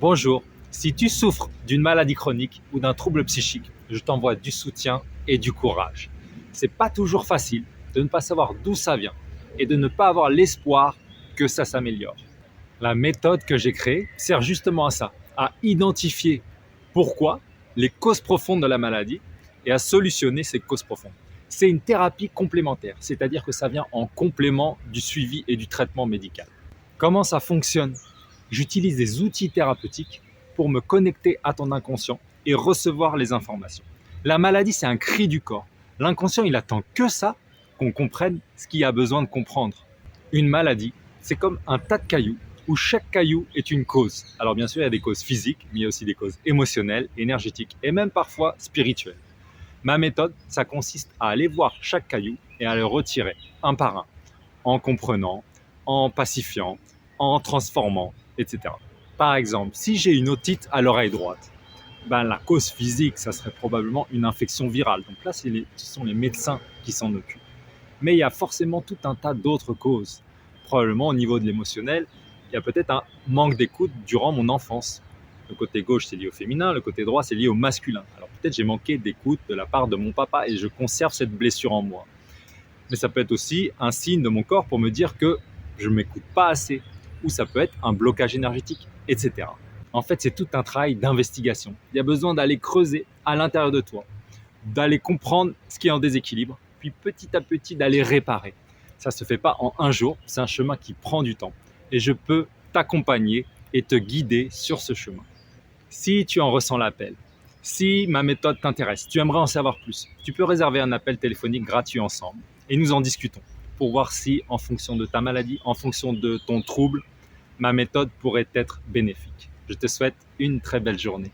Bonjour, si tu souffres d'une maladie chronique ou d'un trouble psychique, je t'envoie du soutien et du courage. C'est pas toujours facile de ne pas savoir d'où ça vient et de ne pas avoir l'espoir que ça s'améliore. La méthode que j'ai créée sert justement à ça, à identifier pourquoi, les causes profondes de la maladie et à solutionner ces causes profondes. C'est une thérapie complémentaire, c'est-à-dire que ça vient en complément du suivi et du traitement médical. Comment ça fonctionne? J'utilise des outils thérapeutiques pour me connecter à ton inconscient et recevoir les informations. La maladie, c'est un cri du corps. L'inconscient, il attend que ça, qu'on comprenne ce qu'il y a besoin de comprendre. Une maladie, c'est comme un tas de cailloux où chaque caillou est une cause. Alors bien sûr, il y a des causes physiques, mais il y a aussi des causes émotionnelles, énergétiques et même parfois spirituelles. Ma méthode, ça consiste à aller voir chaque caillou et à le retirer un par un, en comprenant, en pacifiant, en transformant, etc. Par exemple, si j'ai une otite à l'oreille droite, la cause physique, ça serait probablement une infection virale. Donc là, ce sont les médecins qui s'en occupent. Mais il y a forcément tout un tas d'autres causes. Probablement au niveau de l'émotionnel, il y a peut-être un manque d'écoute durant mon enfance. Le côté gauche, c'est lié au féminin, le côté droit, c'est lié au masculin. Alors peut-être j'ai manqué d'écoute de la part de mon papa et je conserve cette blessure en moi. Mais ça peut être aussi un signe de mon corps pour me dire que je ne m'écoute pas assez, ou ça peut être un blocage énergétique, etc. En fait, c'est tout un travail d'investigation. Il y a besoin d'aller creuser à l'intérieur de toi, d'aller comprendre ce qui est en déséquilibre, puis petit à petit d'aller réparer. Ça ne se fait pas en un jour, c'est un chemin qui prend du temps. Et je peux t'accompagner et te guider sur ce chemin. Si tu en ressens l'appel, si ma méthode t'intéresse, tu aimerais en savoir plus, tu peux réserver un appel téléphonique gratuit ensemble et nous en discutons pour voir si, en fonction de ta maladie, en fonction de ton trouble, ma méthode pourrait être bénéfique. Je te souhaite une très belle journée.